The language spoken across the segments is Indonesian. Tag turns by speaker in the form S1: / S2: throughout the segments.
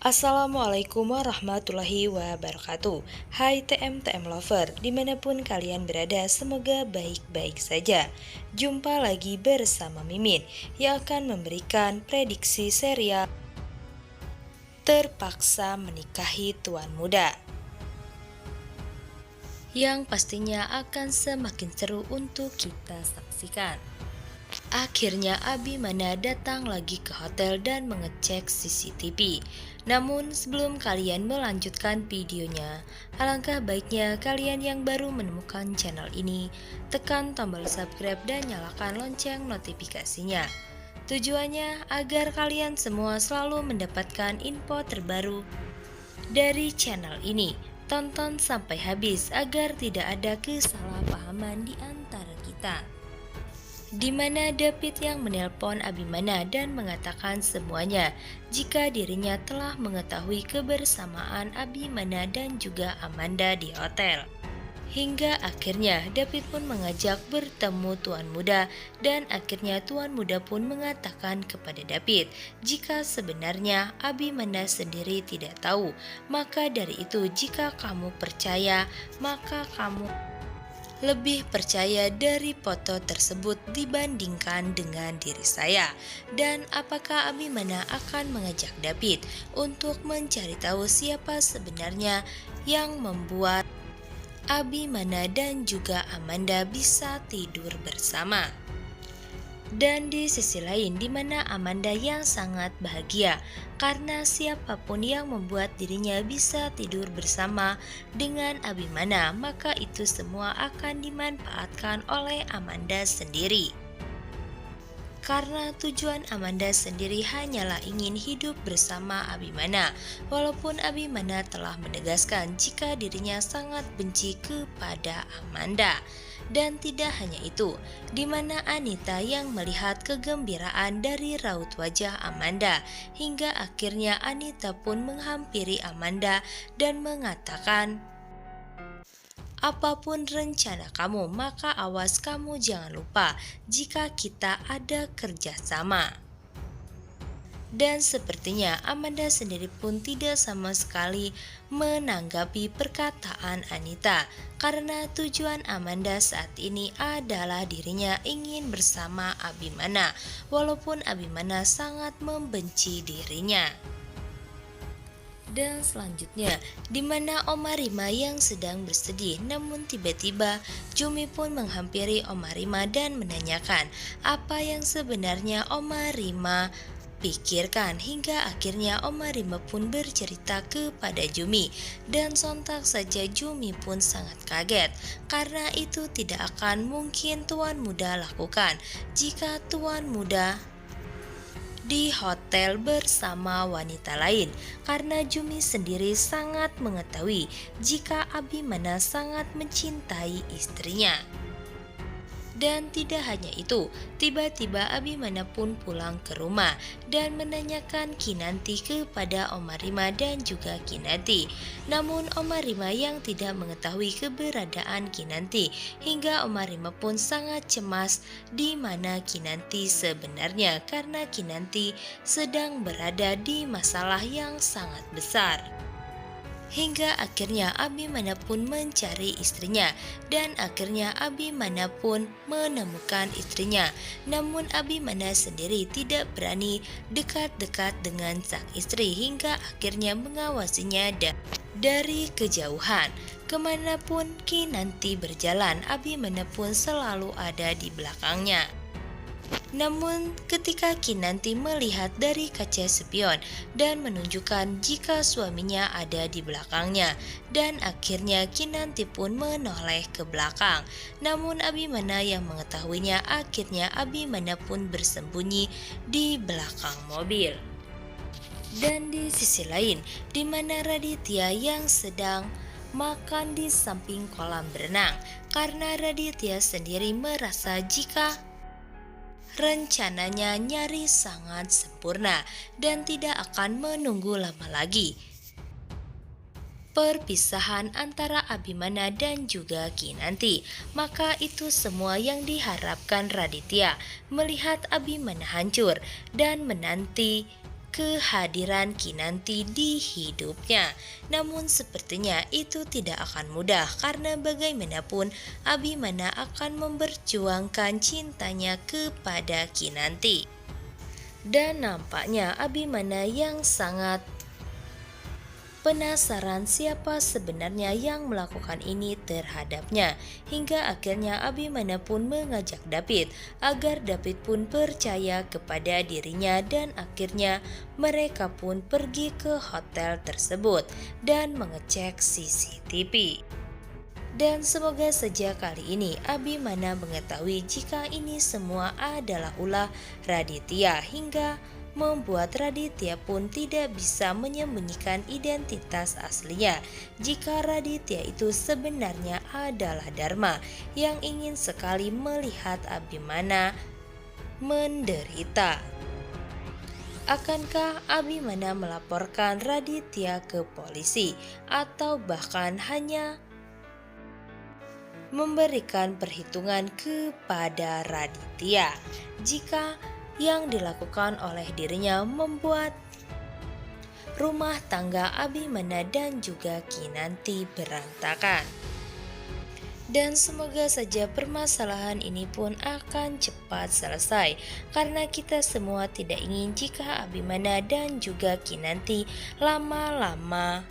S1: Assalamualaikum warahmatullahi wabarakatuh. Hai TM Lover, dimanapun kalian berada, semoga baik-baik saja. Jumpa lagi bersama Mimin yang akan memberikan prediksi serial Terpaksa Menikahi Tuan Muda, yang pastinya akan semakin seru untuk kita saksikan. Akhirnya Abimana datang lagi ke hotel dan mengecek CCTV. Namun sebelum kalian melanjutkan videonya, alangkah baiknya kalian yang baru menemukan channel ini, tekan tombol subscribe dan nyalakan lonceng notifikasinya. Tujuannya agar kalian semua selalu mendapatkan info terbaru dari channel ini. Tonton sampai habis agar tidak ada kesalahpahaman di antara kita. Di mana David yang menelpon Abimana dan mengatakan semuanya jika dirinya telah mengetahui kebersamaan Abimana dan juga Amanda di hotel. Hingga akhirnya David pun mengajak bertemu Tuan Muda, dan akhirnya Tuan Muda pun mengatakan kepada David jika sebenarnya Abimana sendiri tidak tahu. Maka dari itu, jika kamu percaya, maka kamu lebih percaya dari foto tersebut dibandingkan dengan diri saya. Dan apakah Abimana akan mengajak David untuk mencari tahu siapa sebenarnya yang membuat Abimana dan juga Amanda bisa tidur bersama? Dan di sisi lain, di mana Amanda yang sangat bahagia karena siapapun yang membuat dirinya bisa tidur bersama dengan Abimana, maka itu semua akan dimanfaatkan oleh Amanda sendiri. Karena tujuan Amanda sendiri hanyalah ingin hidup bersama Abimana, walaupun Abimana telah menegaskan jika dirinya sangat benci kepada Amanda. Dan tidak hanya itu, di mana Anita yang melihat kegembiraan dari raut wajah Amanda, hingga akhirnya Anita pun menghampiri Amanda dan mengatakan, apapun rencana kamu, maka awas kamu jangan lupa jika kita ada kerjasama. Dan sepertinya Amanda sendiri pun tidak sama sekali menanggapi perkataan Anita, karena tujuan Amanda saat ini adalah dirinya ingin bersama Abimana, walaupun Abimana sangat membenci dirinya. Dan selanjutnya, di mana Oma Rima yang sedang bersedih, namun tiba-tiba Jumi pun menghampiri Oma Rima dan menanyakan apa yang sebenarnya Oma Rima pikirkan, hingga akhirnya Oma Rima pun bercerita kepada Jumi, dan sontak saja Jumi pun sangat kaget karena itu tidak akan mungkin Tuan Muda lakukan jika Tuan Muda di hotel bersama wanita lain, karena Jumi sendiri sangat mengetahui jika Abimana sangat mencintai istrinya. Dan tidak hanya itu, tiba-tiba Abimana pun pulang ke rumah dan menanyakan Kinanti kepada Oma Rima dan juga Kinanti. Namun Oma Rima yang tidak mengetahui keberadaan Kinanti, hingga Oma Rima pun sangat cemas di mana Kinanti sebenarnya, karena Kinanti sedang berada di masalah yang sangat besar. Hingga akhirnya Abimana pun mencari istrinya, dan akhirnya Abimana pun menemukan istrinya. Namun Abimana sendiri tidak berani dekat-dekat dengan sang istri, hingga akhirnya mengawasinya dari kejauhan. Kemanapun Kinanti berjalan, Abimana pun selalu ada di belakangnya. Namun ketika Kinanti melihat dari kaca spion dan menunjukkan jika suaminya ada di belakangnya, dan akhirnya Kinanti pun menoleh ke belakang. Namun Abimana yang mengetahuinya, akhirnya Abimana pun bersembunyi di belakang mobil. Dan di sisi lain, di mana Raditya yang sedang makan di samping kolam berenang, karena Raditya sendiri merasa jika rencananya nyaris sangat sempurna dan tidak akan menunggu lama lagi perpisahan antara Abimana dan juga Kinanti. Maka itu semua yang diharapkan Raditya, melihat Abimana hancur dan menanti kehadiran Kinanti di hidupnya. Namun sepertinya itu tidak akan mudah karena bagaimanapun Abimana akan memperjuangkan cintanya kepada Kinanti. Dan nampaknya Abimana yang sangat penasaran siapa sebenarnya yang melakukan ini terhadapnya, hingga akhirnya Abimana pun mengajak David agar David pun percaya kepada dirinya, dan akhirnya mereka pun pergi ke hotel tersebut dan mengecek CCTV. Dan semoga saja kali ini Abimana mengetahui jika ini semua adalah ulah Raditya, hingga membuat Raditya pun tidak bisa menyembunyikan identitas aslinya jika Raditya itu sebenarnya adalah Dharma yang ingin sekali melihat Abimana menderita. Akankah Abimana melaporkan Raditya ke polisi atau bahkan hanya memberikan perhitungan kepada Raditya jika yang dilakukan oleh dirinya membuat rumah tangga Abimana dan juga Kinanti berantakan? Dan semoga saja permasalahan ini pun akan cepat selesai, karena kita semua tidak ingin jika Abimana dan juga Kinanti lama-lama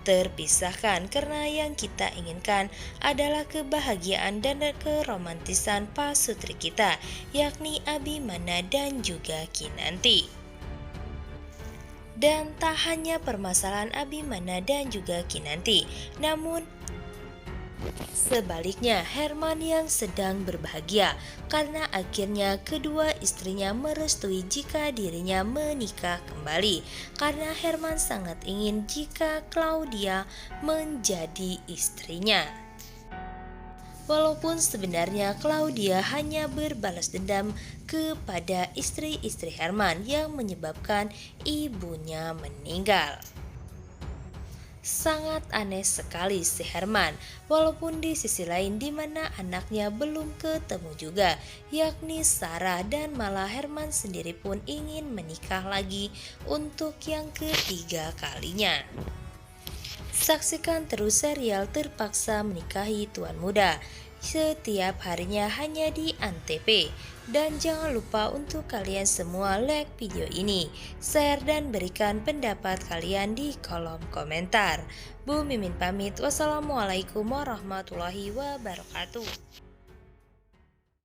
S1: terpisahkan, karena yang kita inginkan adalah kebahagiaan dan keromantisan pasutri kita, yakni Abimana dan juga Kinanti. Dan tak hanya permasalahan Abimana dan juga Kinanti, namun sebaliknya Herman yang sedang berbahagia karena akhirnya kedua istrinya merestui jika dirinya menikah kembali, karena Herman sangat ingin jika Claudia menjadi istrinya. Walaupun sebenarnya Claudia hanya berbalas dendam kepada istri-istri Herman yang menyebabkan ibunya meninggal. Sangat aneh sekali si Herman, walaupun di sisi lain di mana anaknya belum ketemu juga, yakni Sarah, dan malah Herman sendiri pun ingin menikah lagi untuk yang ketiga kalinya. Saksikan terus serial Terpaksa Menikahi Tuan Muda setiap harinya hanya di Antv. Dan jangan lupa untuk kalian semua like video ini, share dan berikan pendapat kalian di kolom komentar. Bu Mimin pamit, wassalamualaikum warahmatullahi wabarakatuh.